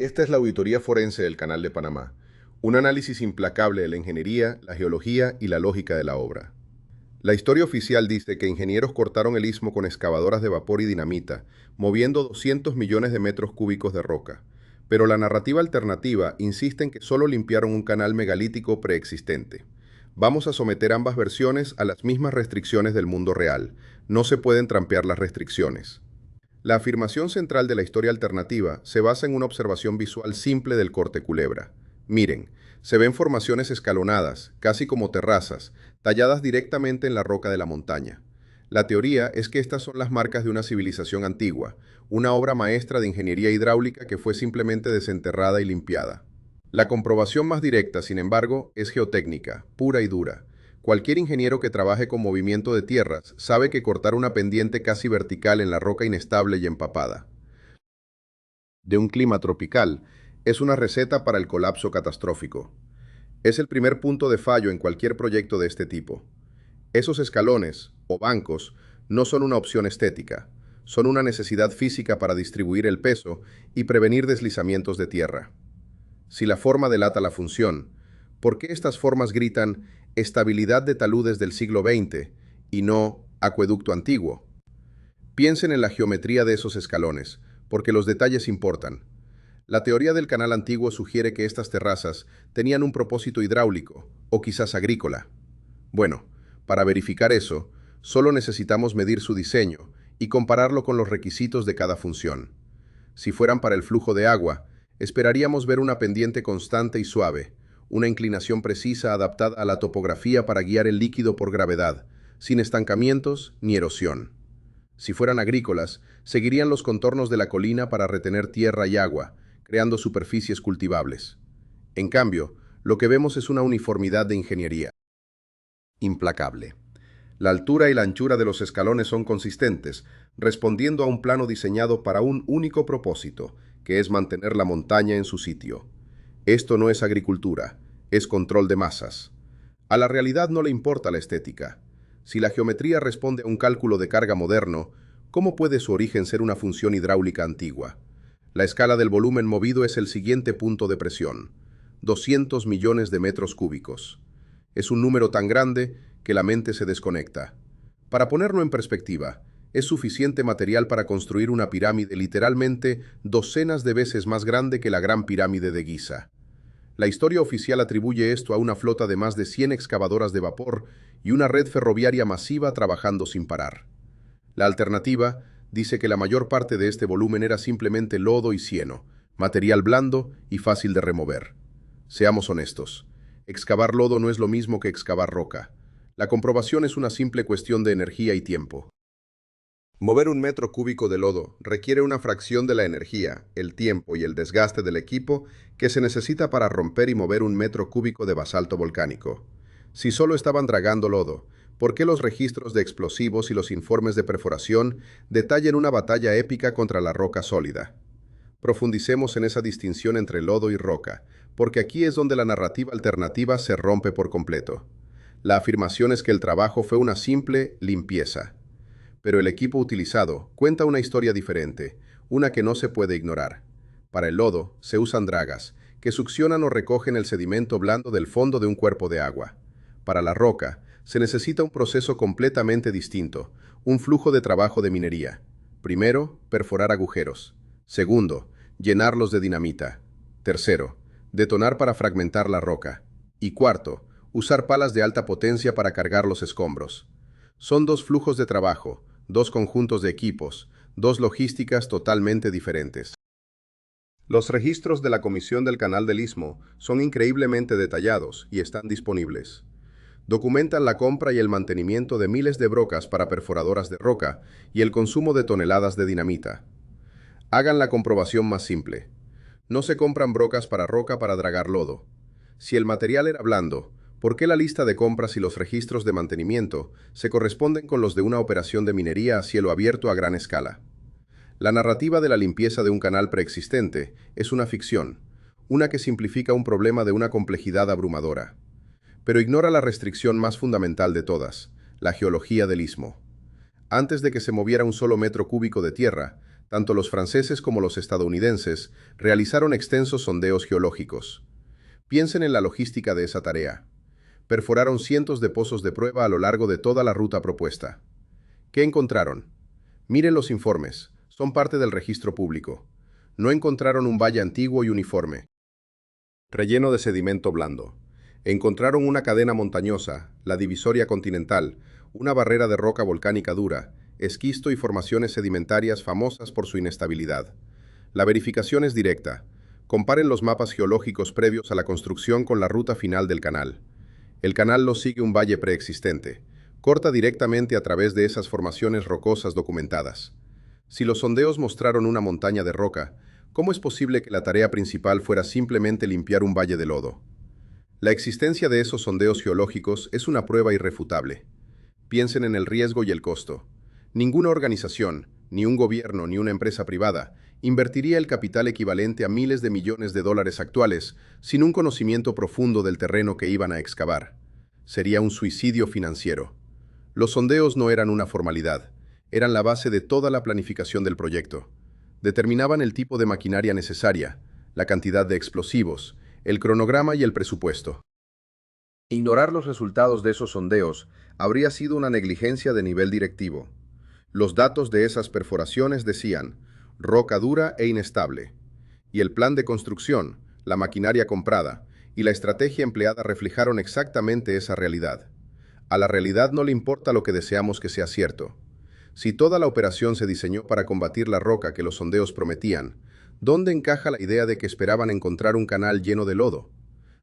Esta es la auditoría forense del Canal de Panamá, un análisis implacable de la ingeniería, la geología y la lógica de la obra. La historia oficial dice que ingenieros cortaron el istmo con excavadoras de vapor y dinamita, moviendo 200 millones de metros cúbicos de roca. Pero la narrativa alternativa insiste en que solo limpiaron un canal megalítico preexistente. Vamos a someter ambas versiones a las mismas restricciones del mundo real. No se pueden trampear las restricciones. La afirmación central de la historia alternativa se basa en una observación visual simple del corte Culebra. Miren, se ven formaciones escalonadas, casi como terrazas, talladas directamente en la roca de la montaña. La teoría es que estas son las marcas de una civilización antigua, una obra maestra de ingeniería hidráulica que fue simplemente desenterrada y limpiada. La comprobación más directa, sin embargo, es geotécnica, pura y dura. Cualquier ingeniero que trabaje con movimiento de tierras sabe que cortar una pendiente casi vertical en la roca inestable y empapada de un clima tropical es una receta para el colapso catastrófico. Es el primer punto de fallo en cualquier proyecto de este tipo. Esos escalones, o bancos, no son una opción estética, son una necesidad física para distribuir el peso y prevenir deslizamientos de tierra. Si la forma delata la función, ¿por qué estas formas gritan estabilidad de taludes del siglo XX y no acueducto antiguo? Piensen en la geometría de esos escalones, porque los detalles importan. La teoría del canal antiguo sugiere que estas terrazas tenían un propósito hidráulico, o quizás agrícola. Bueno, para verificar eso, solo necesitamos medir su diseño y compararlo con los requisitos de cada función. Si fueran para el flujo de agua, esperaríamos ver una pendiente constante y suave, una inclinación precisa adaptada a la topografía para guiar el líquido por gravedad, sin estancamientos ni erosión. Si fueran agrícolas, seguirían los contornos de la colina para retener tierra y agua, creando superficies cultivables. En cambio, lo que vemos es una uniformidad de ingeniería implacable. La altura y la anchura de los escalones son consistentes, respondiendo a un plano diseñado para un único propósito, que es mantener la montaña en su sitio. Esto no es agricultura, es control de masas. A la realidad no le importa la estética. Si la geometría responde a un cálculo de carga moderno, ¿cómo puede su origen ser una función hidráulica antigua? La escala del volumen movido es el siguiente punto de presión: 200 millones de metros cúbicos. Es un número tan grande que la mente se desconecta. Para ponerlo en perspectiva, es suficiente material para construir una pirámide literalmente docenas de veces más grande que la Gran Pirámide de Giza. La historia oficial atribuye esto a una flota de más de 100 excavadoras de vapor y una red ferroviaria masiva trabajando sin parar. La alternativa dice que la mayor parte de este volumen era simplemente lodo y cieno, material blando y fácil de remover. Seamos honestos, excavar lodo no es lo mismo que excavar roca. La comprobación es una simple cuestión de energía y tiempo. Mover un metro cúbico de lodo requiere una fracción de la energía, el tiempo y el desgaste del equipo que se necesita para romper y mover un metro cúbico de basalto volcánico. Si solo estaban dragando lodo, ¿por qué los registros de explosivos y los informes de perforación detallan una batalla épica contra la roca sólida? Profundicemos en esa distinción entre lodo y roca, porque aquí es donde la narrativa alternativa se rompe por completo. La afirmación es que el trabajo fue una simple limpieza. Pero el equipo utilizado cuenta una historia diferente, una que no se puede ignorar. Para el lodo se usan dragas, que succionan o recogen el sedimento blando del fondo de un cuerpo de agua. Para la roca se necesita un proceso completamente distinto, un flujo de trabajo de minería. Primero, perforar agujeros. Segundo, llenarlos de dinamita. Tercero, detonar para fragmentar la roca. Y cuarto, usar palas de alta potencia para cargar los escombros. Son dos flujos de trabajo, dos conjuntos de equipos, dos logísticas totalmente diferentes. Los registros de la Comisión del Canal del Istmo son increíblemente detallados y están disponibles. Documentan la compra y el mantenimiento de miles de brocas para perforadoras de roca y el consumo de toneladas de dinamita. Hagan la comprobación más simple. No se compran brocas para roca para dragar lodo. Si el material era blando, ¿por qué la lista de compras y los registros de mantenimiento se corresponden con los de una operación de minería a cielo abierto a gran escala? La narrativa de la limpieza de un canal preexistente es una ficción, una que simplifica un problema de una complejidad abrumadora, pero ignora la restricción más fundamental de todas, la geología del istmo. Antes de que se moviera un solo metro cúbico de tierra, Tanto los franceses como los estadounidenses realizaron extensos sondeos geológicos. Piensen en la logística de esa tarea. Perforaron cientos de pozos de prueba a lo largo de toda la ruta propuesta. ¿Qué encontraron? Miren los informes, son parte del registro público. No encontraron un valle antiguo y uniforme, relleno de sedimento blando. Encontraron una cadena montañosa, la divisoria continental, una barrera de roca volcánica dura, esquisto y formaciones sedimentarias famosas por su inestabilidad. La verificación es directa. Comparen los mapas geológicos previos a la construcción con la ruta final del canal. El canal lo sigue un valle preexistente. Corta directamente a través de esas formaciones rocosas documentadas. Si los sondeos mostraron una montaña de roca, ¿cómo es posible que la tarea principal fuera simplemente limpiar un valle de lodo? La existencia de esos sondeos geológicos es una prueba irrefutable. Piensen en el riesgo y el costo. Ninguna organización, ni un gobierno, ni una empresa privada, invertiría el capital equivalente a miles de millones de dólares actuales sin un conocimiento profundo del terreno que iban a excavar. Sería un suicidio financiero. Los sondeos no eran una formalidad, eran la base de toda la planificación del proyecto. Determinaban el tipo de maquinaria necesaria, la cantidad de explosivos, el cronograma y el presupuesto. Ignorar los resultados de esos sondeos habría sido una negligencia de nivel directivo. Los datos de esas perforaciones decían roca dura e inestable, y el plan de construcción, la maquinaria comprada y la estrategia empleada reflejaron exactamente esa realidad. A la realidad no le importa lo que deseamos que sea cierto. Si toda la operación se diseñó para combatir la roca que los sondeos prometían, ¿dónde encaja la idea de que esperaban encontrar un canal lleno de lodo?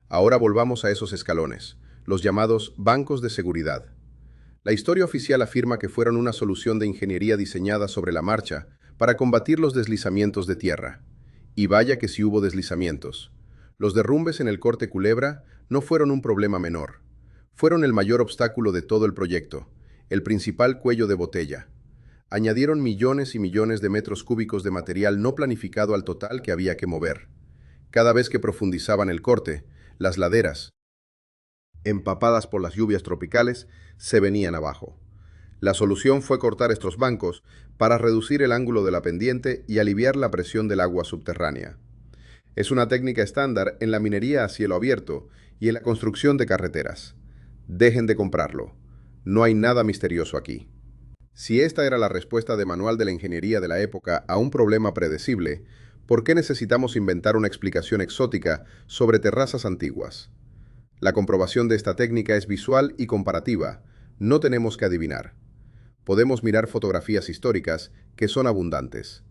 Ahora volvamos a esos escalones, los llamados bancos de seguridad. La historia oficial afirma que fueron una solución de ingeniería diseñada sobre la marcha para combatir los deslizamientos de tierra. Y vaya que sí hubo deslizamientos. Los derrumbes en el Corte Culebra no fueron un problema menor. Fueron el mayor obstáculo de todo el proyecto, el principal cuello de botella. Añadieron millones y millones de metros cúbicos de material no planificado al total que había que mover. Cada vez que profundizaban el corte, las laderas, empapadas por las lluvias tropicales, se venían abajo. La solución fue cortar estos bancos para reducir el ángulo de la pendiente y aliviar la presión del agua subterránea. Es una técnica estándar en la minería a cielo abierto y en la construcción de carreteras. Dejen de comprarlo. No hay nada misterioso aquí. Si esta era la respuesta de manual de la ingeniería de la época a un problema predecible, ¿por qué necesitamos inventar una explicación exótica sobre terrazas antiguas? La comprobación de esta técnica es visual y comparativa. No tenemos que adivinar. Podemos mirar fotografías históricas, que son abundantes.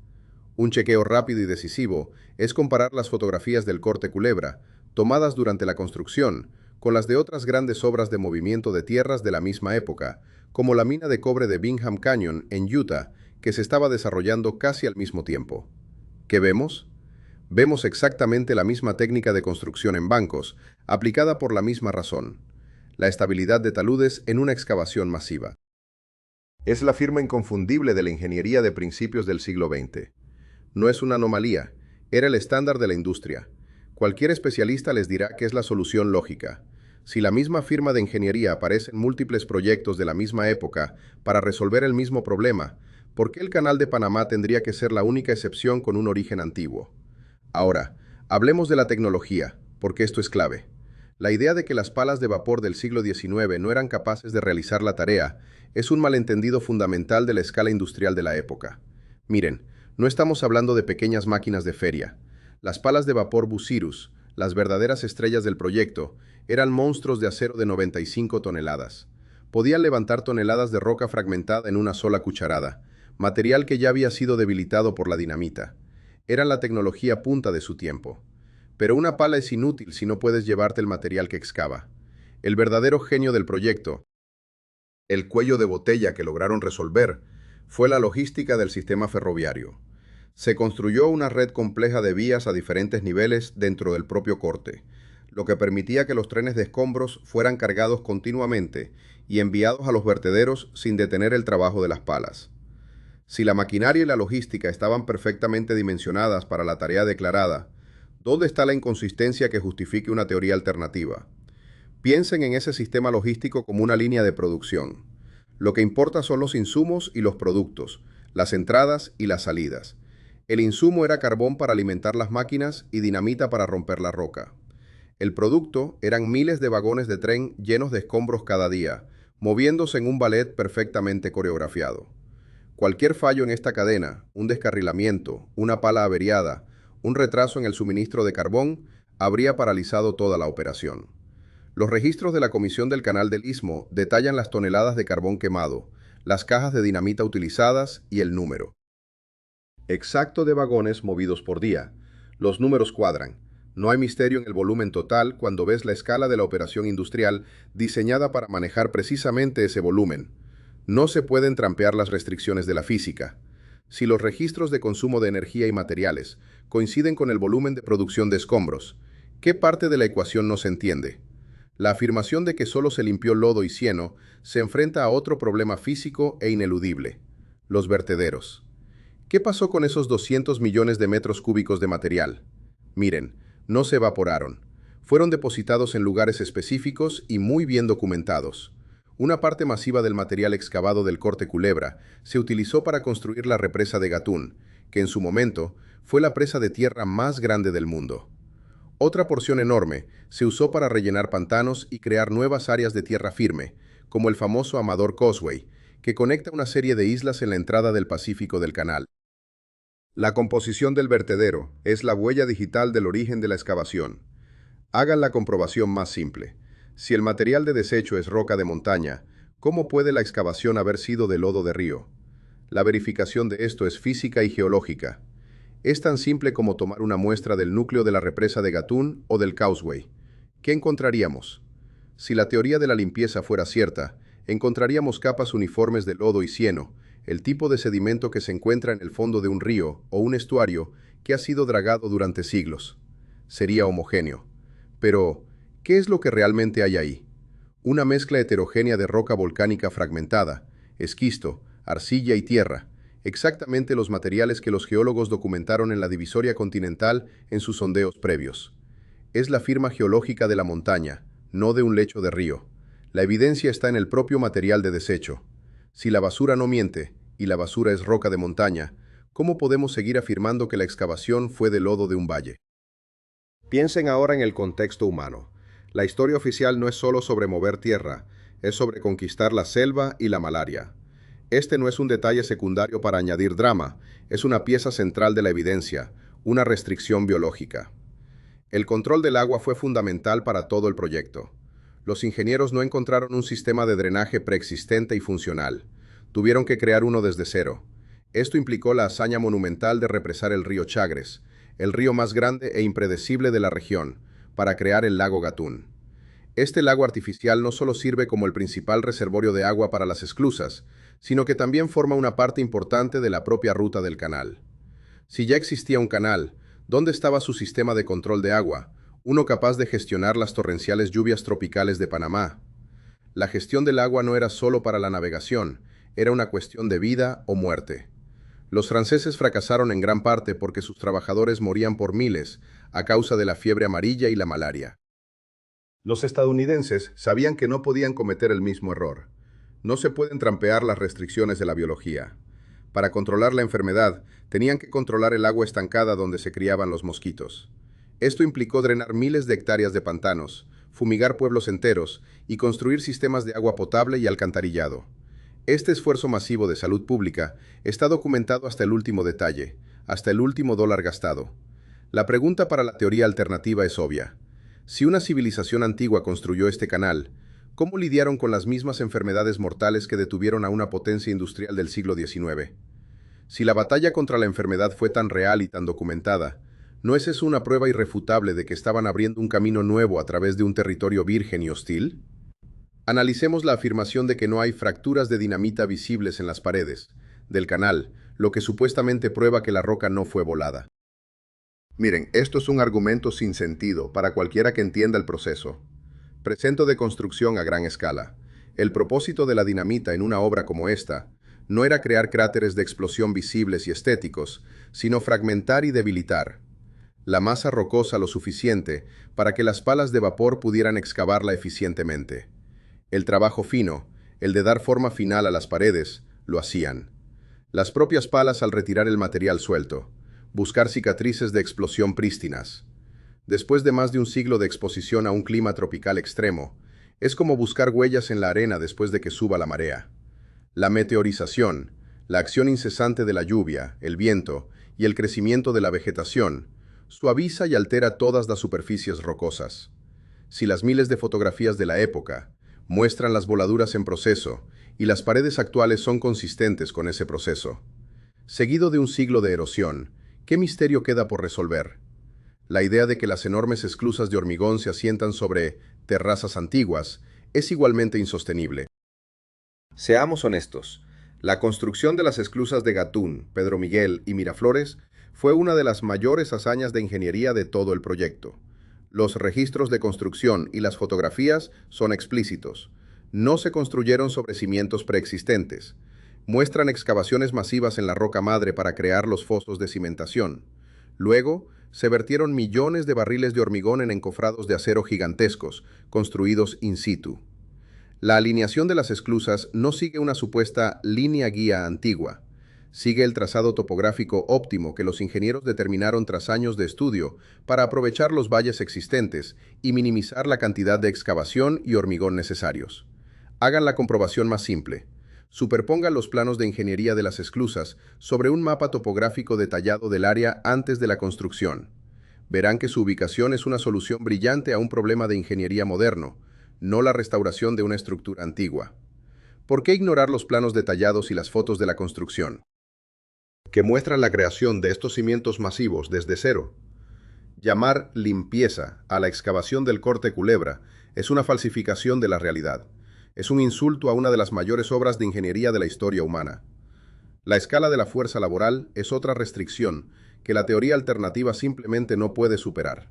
Un chequeo rápido y decisivo es comparar las fotografías del Corte Culebra, tomadas durante la construcción, con las de otras grandes obras de movimiento de tierras de la misma época, como la mina de cobre de Bingham Canyon, en Utah, que se estaba desarrollando casi al mismo tiempo. ¿Qué vemos? Vemos exactamente la misma técnica de construcción en bancos, aplicada por la misma razón: la estabilidad de taludes en una excavación masiva. Es la firma inconfundible de la ingeniería de principios del siglo XX. No es una anomalía, era el estándar de la industria. Cualquier especialista les dirá que es la solución lógica. Si la misma firma de ingeniería aparece en múltiples proyectos de la misma época para resolver el mismo problema, ¿por qué el Canal de Panamá tendría que ser la única excepción con un origen antiguo? Ahora, hablemos de la tecnología, porque esto es clave. La idea de que las palas de vapor del siglo XIX no eran capaces de realizar la tarea es un malentendido fundamental de la escala industrial de la época. Miren, no estamos hablando de pequeñas máquinas de feria. Las palas de vapor Bucyrus, las verdaderas estrellas del proyecto, eran monstruos de acero de 95 toneladas. Podían levantar toneladas de roca fragmentada en una sola cucharada, material que ya había sido debilitado por la dinamita. Eran la tecnología punta de su tiempo. Pero una pala es inútil si no puedes llevarte el material que excava. El verdadero genio del proyecto, el cuello de botella que lograron resolver, fue la logística del sistema ferroviario. Se construyó una red compleja de vías a diferentes niveles dentro del propio corte, lo que permitía que los trenes de escombros fueran cargados continuamente y enviados a los vertederos sin detener el trabajo de las palas. Si la maquinaria y la logística estaban perfectamente dimensionadas para la tarea declarada, ¿dónde está la inconsistencia que justifique una teoría alternativa? Piensen en ese sistema logístico como una línea de producción. Lo que importa son los insumos y los productos, las entradas y las salidas. El insumo era carbón para alimentar las máquinas y dinamita para romper la roca. El producto eran miles de vagones de tren llenos de escombros cada día, moviéndose en un ballet perfectamente coreografiado. Cualquier fallo en esta cadena, un descarrilamiento, una pala averiada, un retraso en el suministro de carbón, habría paralizado toda la operación. Los registros de la Comisión del Canal del Istmo detallan las toneladas de carbón quemado, las cajas de dinamita utilizadas y el número exacto de vagones movidos por día. Los números cuadran. No hay misterio en el volumen total cuando ves la escala de la operación industrial diseñada para manejar precisamente ese volumen. No se pueden trampear las restricciones de la física. Si los registros de consumo de energía y materiales coinciden con el volumen de producción de escombros, ¿qué parte de la ecuación no se entiende? La afirmación de que solo se limpió lodo y cieno se enfrenta a otro problema físico e ineludible: los vertederos. ¿Qué pasó con esos 200 millones de metros cúbicos de material? Miren, no se evaporaron. Fueron depositados en lugares específicos y muy bien documentados. Una parte masiva del material excavado del Corte Culebra se utilizó para construir la represa de Gatún, que en su momento fue la presa de tierra más grande del mundo. Otra porción enorme se usó para rellenar pantanos y crear nuevas áreas de tierra firme, como el famoso Amador Causeway, que conecta una serie de islas en la entrada del Pacífico del canal. La composición del vertedero es la huella digital del origen de la excavación. Hagan la comprobación más simple. Si el material de desecho es roca de montaña, ¿cómo puede la excavación haber sido de lodo de río? La verificación de esto es física y geológica. Es tan simple como tomar una muestra del núcleo de la represa de Gatún o del Causeway. ¿Qué encontraríamos? Si la teoría de la limpieza fuera cierta, encontraríamos capas uniformes de lodo y cieno, el tipo de sedimento que se encuentra en el fondo de un río o un estuario que ha sido dragado durante siglos. Sería homogéneo. Pero, ¿qué es lo que realmente hay ahí? Una mezcla heterogénea de roca volcánica fragmentada, esquisto, arcilla y tierra, exactamente los materiales que los geólogos documentaron en la divisoria continental en sus sondeos previos. Es la firma geológica de la montaña, no de un lecho de río. La evidencia está en el propio material de desecho. Si la basura no miente, y la basura es roca de montaña, ¿cómo podemos seguir afirmando que la excavación fue de lodo de un valle? Piensen ahora en el contexto humano. La historia oficial no es solo sobre mover tierra, es sobre conquistar la selva y la malaria. Este no es un detalle secundario para añadir drama, es una pieza central de la evidencia, una restricción biológica. El control del agua fue fundamental para todo el proyecto. Los ingenieros no encontraron un sistema de drenaje preexistente y funcional. Tuvieron que crear uno desde cero. Esto implicó la hazaña monumental de represar el río Chagres, el río más grande e impredecible de la región, para crear el lago Gatún. Este lago artificial no solo sirve como el principal reservorio de agua para las esclusas, sino que también forma una parte importante de la propia ruta del canal. Si ya existía un canal, ¿dónde estaba su sistema de control de agua, uno capaz de gestionar las torrenciales lluvias tropicales de Panamá? La gestión del agua no era solo para la navegación, era una cuestión de vida o muerte. Los franceses fracasaron en gran parte porque sus trabajadores morían por miles a causa de la fiebre amarilla y la malaria. Los estadounidenses sabían que no podían cometer el mismo error. No se pueden trampear las restricciones de la biología. Para controlar la enfermedad, tenían que controlar el agua estancada donde se criaban los mosquitos. Esto implicó drenar miles de hectáreas de pantanos, fumigar pueblos enteros y construir sistemas de agua potable y alcantarillado. Este esfuerzo masivo de salud pública está documentado hasta el último detalle, hasta el último dólar gastado. La pregunta para la teoría alternativa es obvia. Si una civilización antigua construyó este canal, ¿cómo lidiaron con las mismas enfermedades mortales que detuvieron a una potencia industrial del siglo XIX? Si la batalla contra la enfermedad fue tan real y tan documentada, ¿no es eso una prueba irrefutable de que estaban abriendo un camino nuevo a través de un territorio virgen y hostil? Analicemos la afirmación de que no hay fracturas de dinamita visibles en las paredes del canal, lo que supuestamente prueba que la roca no fue volada. Miren, esto es un argumento sin sentido para cualquiera que entienda el proceso. Presento de construcción a gran escala. El propósito de la dinamita en una obra como esta no era crear cráteres de explosión visibles y estéticos, sino fragmentar y debilitar la masa rocosa lo suficiente para que las palas de vapor pudieran excavarla eficientemente. El trabajo fino, el de dar forma final a las paredes, lo hacían las propias palas al retirar el material suelto. buscar cicatrices de explosión prístinas. Después de más de un siglo de exposición a un clima tropical extremo, es como buscar huellas en la arena después de que suba la marea. La meteorización, la acción incesante de la lluvia, el viento y el crecimiento de la vegetación, suaviza y altera todas las superficies rocosas. Si las miles de fotografías de la época muestran las voladuras en proceso y las paredes actuales son consistentes con ese proceso, seguido de un siglo de erosión, ¿qué misterio queda por resolver? La idea de que las enormes esclusas de hormigón se asientan sobre terrazas antiguas es igualmente insostenible. Seamos honestos, la construcción de las esclusas de Gatún, Pedro Miguel y Miraflores fue una de las mayores hazañas de ingeniería de todo el proyecto. Los registros de construcción y las fotografías son explícitos. No se construyeron sobre cimientos preexistentes. Muestran excavaciones masivas en la roca madre para crear los fosos de cimentación. Luego, se vertieron millones de barriles de hormigón en encofrados de acero gigantescos, construidos in situ. La alineación de las esclusas no sigue una supuesta línea guía antigua. Sigue el trazado topográfico óptimo que los ingenieros determinaron tras años de estudio para aprovechar los valles existentes y minimizar la cantidad de excavación y hormigón necesarios. Hagan la comprobación más simple. Superpongan los planos de ingeniería de las esclusas sobre un mapa topográfico detallado del área antes de la construcción. Verán que su ubicación es una solución brillante a un problema de ingeniería moderno, no la restauración de una estructura antigua. ¿Por qué ignorar los planos detallados y las fotos de la construcción, que muestran la creación de estos cimientos masivos desde cero? Llamar limpieza a la excavación del Corte Culebra es una falsificación de la realidad. Es un insulto a una de las mayores obras de ingeniería de la historia humana. La escala de la fuerza laboral es otra restricción que la teoría alternativa simplemente no puede superar.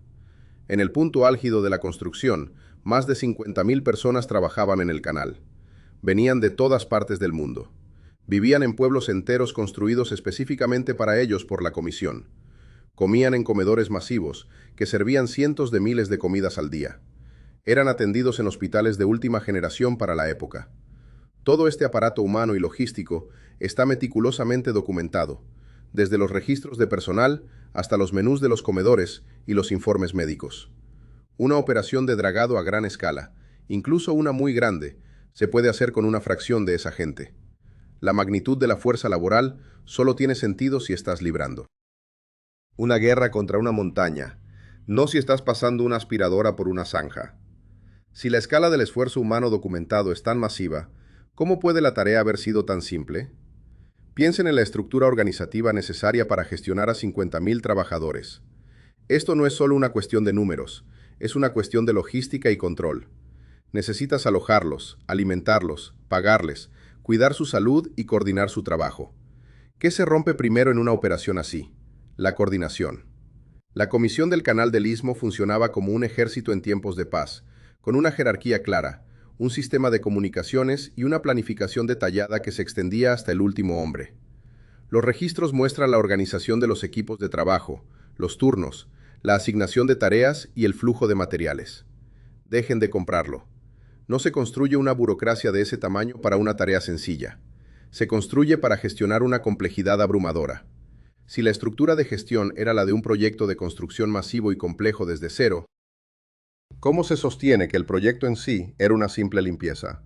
En el punto álgido de la construcción, más de 50.000 personas trabajaban en el canal. Venían de todas partes del mundo. Vivían en pueblos enteros construidos específicamente para ellos por la comisión. Comían en comedores masivos que servían cientos de miles de comidas al día. Eran atendidos en hospitales de última generación para la época. Todo este aparato humano y logístico está meticulosamente documentado, desde los registros de personal hasta los menús de los comedores y los informes médicos. Una operación de dragado a gran escala, incluso una muy grande, se puede hacer con una fracción de esa gente. La magnitud de la fuerza laboral solo tiene sentido si estás librando una guerra contra una montaña, no si estás pasando una aspiradora por una zanja. Si la escala del esfuerzo humano documentado es tan masiva, ¿cómo puede la tarea haber sido tan simple? Piensen en la estructura organizativa necesaria para gestionar a 50.000 trabajadores. Esto no es solo una cuestión de números, es una cuestión de logística y control. Necesitas alojarlos, alimentarlos, pagarles, cuidar su salud y coordinar su trabajo. ¿Qué se rompe primero en una operación así? La coordinación. La Comisión del Canal del Istmo funcionaba como un ejército en tiempos de paz, con una jerarquía clara, un sistema de comunicaciones y una planificación detallada que se extendía hasta el último hombre. Los registros muestran la organización de los equipos de trabajo, los turnos, la asignación de tareas y el flujo de materiales. Dejen de comprarlo. No se construye una burocracia de ese tamaño para una tarea sencilla. Se construye para gestionar una complejidad abrumadora. Si la estructura de gestión era la de un proyecto de construcción masivo y complejo desde cero, ¿cómo se sostiene que el proyecto en sí era una simple limpieza?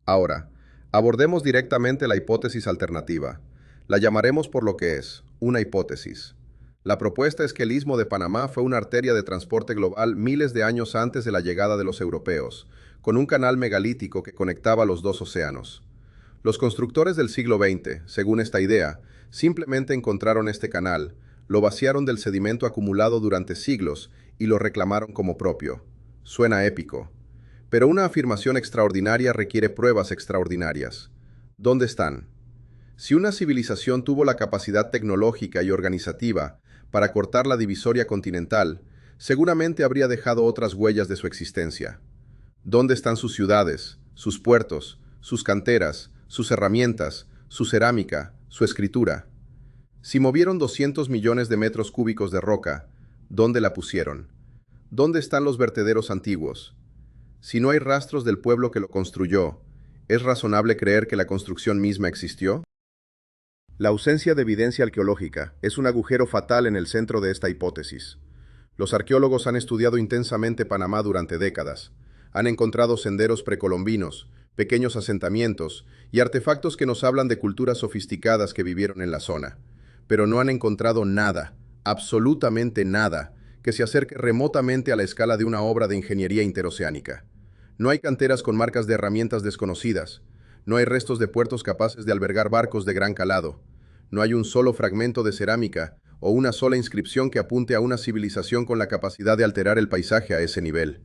Ahora, abordemos directamente la hipótesis alternativa. La llamaremos por lo que es, una hipótesis. La propuesta es que el Istmo de Panamá fue una arteria de transporte global miles de años antes de la llegada de los europeos, con un canal megalítico que conectaba los dos océanos. Los constructores del siglo XX, según esta idea, simplemente encontraron este canal, lo vaciaron del sedimento acumulado durante siglos y lo reclamaron como propio. Suena épico. Pero una afirmación extraordinaria requiere pruebas extraordinarias. ¿Dónde están? Si una civilización tuvo la capacidad tecnológica y organizativa para cortar la divisoria continental, seguramente habría dejado otras huellas de su existencia. ¿Dónde están sus ciudades, sus puertos, sus canteras, sus herramientas, su cerámica, su escritura? Si movieron 200 millones de metros cúbicos de roca, ¿dónde la pusieron? ¿Dónde están los vertederos antiguos? Si no hay rastros del pueblo que lo construyó, ¿es razonable creer que la construcción misma existió? La ausencia de evidencia arqueológica es un agujero fatal en el centro de esta hipótesis. Los arqueólogos han estudiado intensamente Panamá durante décadas. Han encontrado senderos precolombinos, pequeños asentamientos y artefactos que nos hablan de culturas sofisticadas que vivieron en la zona. Pero no han encontrado nada, absolutamente nada, que se acerque remotamente a la escala de una obra de ingeniería interoceánica. No hay canteras con marcas de herramientas desconocidas. No hay restos de puertos capaces de albergar barcos de gran calado. No hay un solo fragmento de cerámica o una sola inscripción que apunte a una civilización con la capacidad de alterar el paisaje a ese nivel.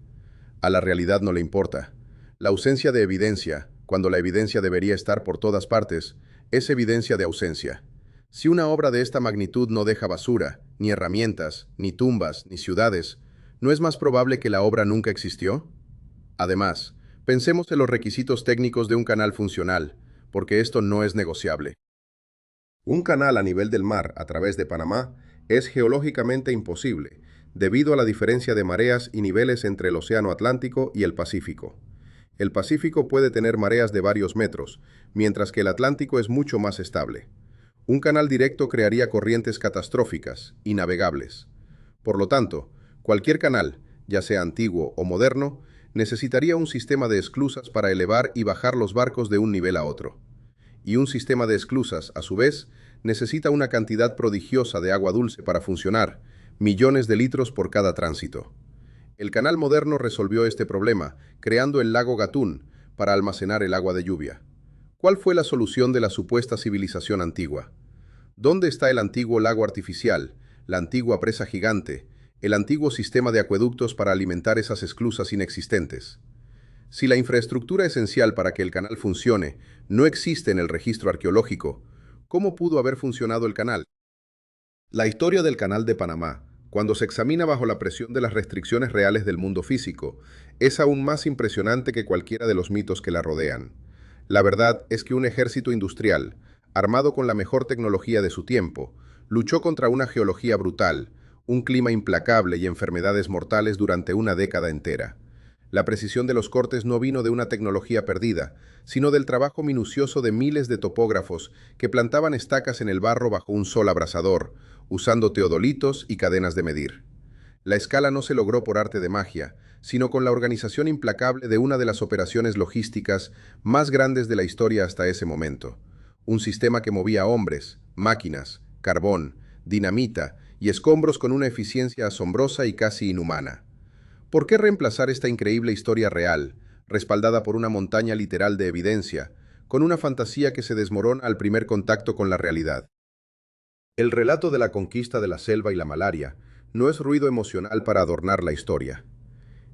A la realidad no le importa. La ausencia de evidencia, cuando la evidencia debería estar por todas partes, es evidencia de ausencia. Si una obra de esta magnitud no deja basura, ni herramientas, ni tumbas, ni ciudades, ¿no es más probable que la obra nunca existió? Además, pensemos en los requisitos técnicos de un canal funcional, porque esto no es negociable. Un canal a nivel del mar a través de Panamá es geológicamente imposible, debido a la diferencia de mareas y niveles entre el Océano Atlántico y el Pacífico. El Pacífico puede tener mareas de varios metros, mientras que el Atlántico es mucho más estable. Un canal directo crearía corrientes catastróficas, inavegables. Por lo tanto, cualquier canal, ya sea antiguo o moderno, necesitaría un sistema de esclusas para elevar y bajar los barcos de un nivel a otro. Y un sistema de esclusas, a su vez, necesita una cantidad prodigiosa de agua dulce para funcionar, millones de litros por cada tránsito. El canal moderno resolvió este problema, creando el lago Gatún para almacenar el agua de lluvia. ¿Cuál fue la solución de la supuesta civilización antigua? ¿Dónde está el antiguo lago artificial, la antigua presa gigante, el antiguo sistema de acueductos para alimentar esas esclusas inexistentes? Si la infraestructura esencial para que el canal funcione no existe en el registro arqueológico, ¿cómo pudo haber funcionado el canal? La historia del Canal de Panamá, cuando se examina bajo la presión de las restricciones reales del mundo físico, es aún más impresionante que cualquiera de los mitos que la rodean. La verdad es que un ejército industrial, armado con la mejor tecnología de su tiempo, luchó contra una geología brutal, un clima implacable y enfermedades mortales durante una década entera. La precisión de los cortes no vino de una tecnología perdida, sino del trabajo minucioso de miles de topógrafos que plantaban estacas en el barro bajo un sol abrasador, usando teodolitos y cadenas de medir. La escala no se logró por arte de magia, sino con la organización implacable de una de las operaciones logísticas más grandes de la historia hasta ese momento. Un sistema que movía hombres, máquinas, carbón, dinamita y escombros con una eficiencia asombrosa y casi inhumana. ¿Por qué reemplazar esta increíble historia real, respaldada por una montaña literal de evidencia, con una fantasía que se desmorona al primer contacto con la realidad? El relato de la conquista de la selva y la malaria no es ruido emocional para adornar la historia.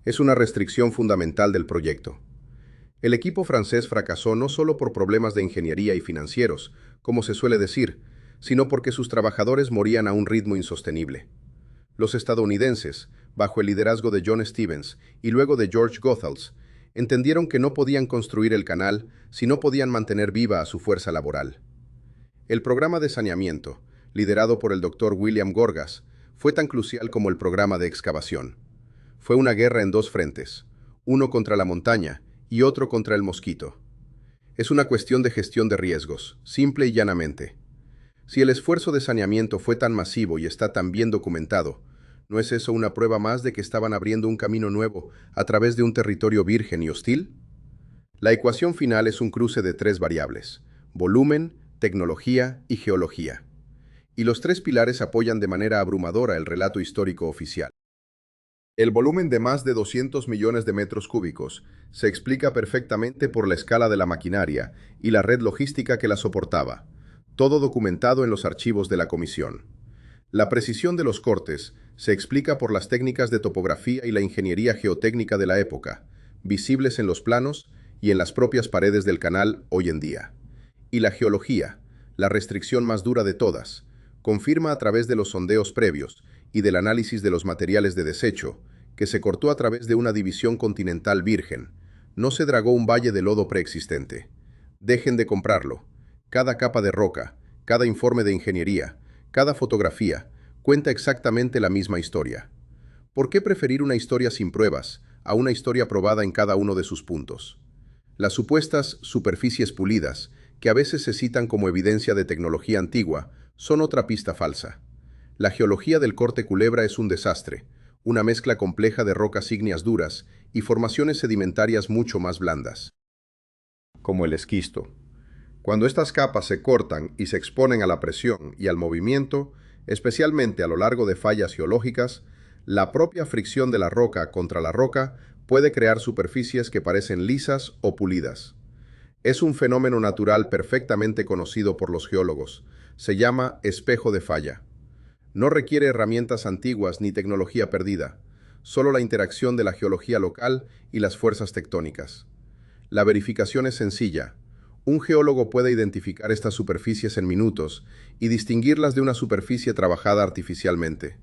Es una restricción fundamental del proyecto. El equipo francés fracasó no solo por problemas de ingeniería y financieros, como se suele decir, sino porque sus trabajadores morían a un ritmo insostenible. Los estadounidenses, bajo el liderazgo de John Stevens y luego de George Goethals, entendieron que no podían construir el canal si no podían mantener viva a su fuerza laboral. El programa de saneamiento, liderado por el Dr. William Gorgas, fue tan crucial como el programa de excavación. Fue una guerra en dos frentes, uno contra la montaña y otro contra el mosquito. Es una cuestión de gestión de riesgos, simple y llanamente. Si el esfuerzo de saneamiento fue tan masivo y está tan bien documentado, ¿no es eso una prueba más de que estaban abriendo un camino nuevo a través de un territorio virgen y hostil? La ecuación final es un cruce de tres variables: volumen, tecnología y geología. Y los tres pilares apoyan de manera abrumadora el relato histórico oficial. El volumen de más de 200 millones de metros cúbicos se explica perfectamente por la escala de la maquinaria y la red logística que la soportaba, todo documentado en los archivos de la comisión. La precisión de los cortes se explica por las técnicas de topografía y la ingeniería geotécnica de la época, visibles en los planos y en las propias paredes del canal hoy en día. Y la geología, la restricción más dura de todas, confirma a través de los sondeos previos y del análisis de los materiales de desecho, que se cortó a través de una división continental virgen. No se dragó un valle de lodo preexistente. Dejen de comprarlo. Cada capa de roca, cada informe de ingeniería, cada fotografía, cuenta exactamente la misma historia. ¿Por qué preferir una historia sin pruebas a una historia probada en cada uno de sus puntos? Las supuestas superficies pulidas, que a veces se citan como evidencia de tecnología antigua, son otra pista falsa. La geología del Corte Culebra es un desastre, una mezcla compleja de rocas ígneas duras y formaciones sedimentarias mucho más blandas, como el esquisto. Cuando estas capas se cortan y se exponen a la presión y al movimiento, especialmente a lo largo de fallas geológicas, la propia fricción de la roca contra la roca puede crear superficies que parecen lisas o pulidas. Es un fenómeno natural perfectamente conocido por los geólogos. Se llama espejo de falla. No requiere herramientas antiguas ni tecnología perdida, solo la interacción de la geología local y las fuerzas tectónicas. La verificación es sencilla. Un geólogo puede identificar estas superficies en minutos y distinguirlas de una superficie trabajada artificialmente.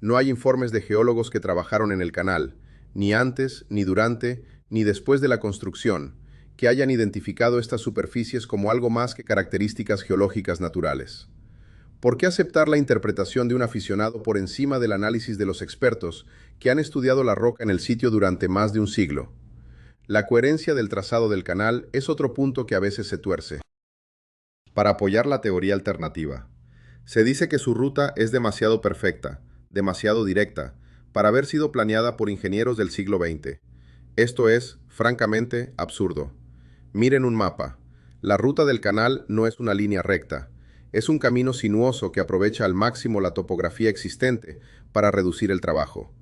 No hay informes de geólogos que trabajaron en el canal, ni antes, ni durante, ni después de la construcción, que hayan identificado estas superficies como algo más que características geológicas naturales. ¿Por qué aceptar la interpretación de un aficionado por encima del análisis de los expertos que han estudiado la roca en el sitio durante más de un siglo? La coherencia del trazado del canal es otro punto que a veces se tuerce. Para apoyar la teoría alternativa, se dice que su ruta es demasiado perfecta, demasiado directa, para haber sido planeada por ingenieros del siglo XX. Esto es, francamente, absurdo. Miren un mapa. La ruta del canal no es una línea recta. Es un camino sinuoso que aprovecha al máximo la topografía existente para reducir el trabajo.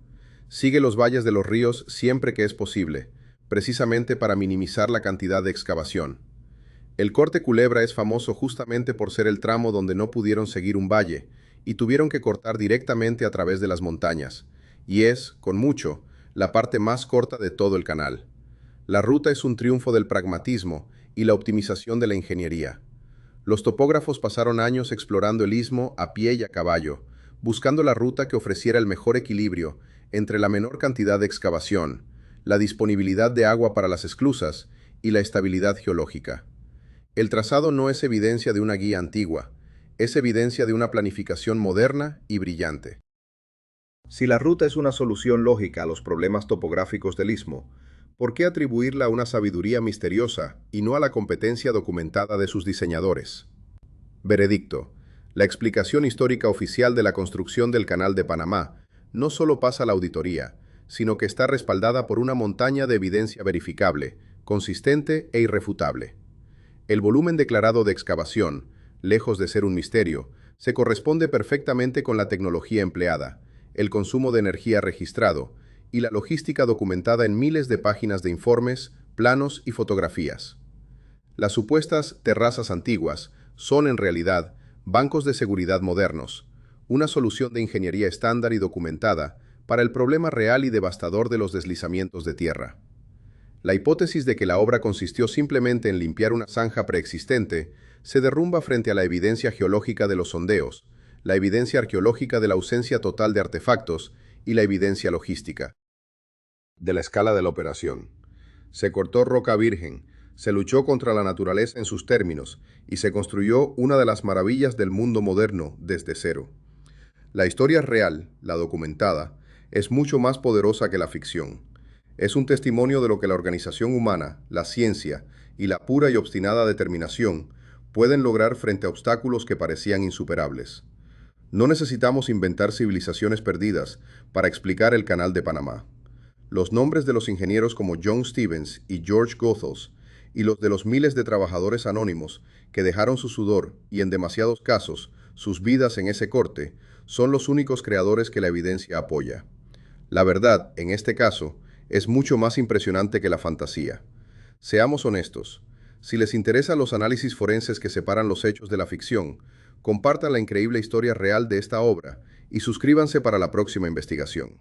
Sigue los valles de los ríos siempre que es posible, precisamente para minimizar la cantidad de excavación. El Corte Culebra es famoso justamente por ser el tramo donde no pudieron seguir un valle y tuvieron que cortar directamente a través de las montañas, y es, con mucho, la parte más corta de todo el canal. La ruta es un triunfo del pragmatismo y la optimización de la ingeniería. Los topógrafos pasaron años explorando el istmo a pie y a caballo, buscando la ruta que ofreciera el mejor equilibrio entre la menor cantidad de excavación, la disponibilidad de agua para las esclusas y la estabilidad geológica. El trazado no es evidencia de una guía antigua, es evidencia de una planificación moderna y brillante. Si la ruta es una solución lógica a los problemas topográficos del istmo, ¿por qué atribuirla a una sabiduría misteriosa y no a la competencia documentada de sus diseñadores? Veredicto. La explicación histórica oficial de la construcción del Canal de Panamá no solo pasa la auditoría, sino que está respaldada por una montaña de evidencia verificable, consistente e irrefutable. El volumen declarado de excavación, lejos de ser un misterio, se corresponde perfectamente con la tecnología empleada, el consumo de energía registrado y la logística documentada en miles de páginas de informes, planos y fotografías. Las supuestas terrazas antiguas son, en realidad, bancos de seguridad modernos, una solución de ingeniería estándar y documentada para el problema real y devastador de los deslizamientos de tierra. La hipótesis de que la obra consistió simplemente en limpiar una zanja preexistente se derrumba frente a la evidencia geológica de los sondeos, la evidencia arqueológica de la ausencia total de artefactos y la evidencia logística de la escala de la operación. Se cortó roca virgen, se luchó contra la naturaleza en sus términos y se construyó una de las maravillas del mundo moderno desde cero. La historia real, la documentada, es mucho más poderosa que la ficción. Es un testimonio de lo que la organización humana, la ciencia y la pura y obstinada determinación pueden lograr frente a obstáculos que parecían insuperables. No necesitamos inventar civilizaciones perdidas para explicar el Canal de Panamá. Los nombres de los ingenieros como John Stevens y George Goethals y los de los miles de trabajadores anónimos que dejaron su sudor y, en demasiados casos, sus vidas en ese corte, son los únicos creadores que la evidencia apoya. La verdad, en este caso, es mucho más impresionante que la fantasía. Seamos honestos. Si les interesan los análisis forenses que separan los hechos de la ficción, compartan la increíble historia real de esta obra y suscríbanse para la próxima investigación.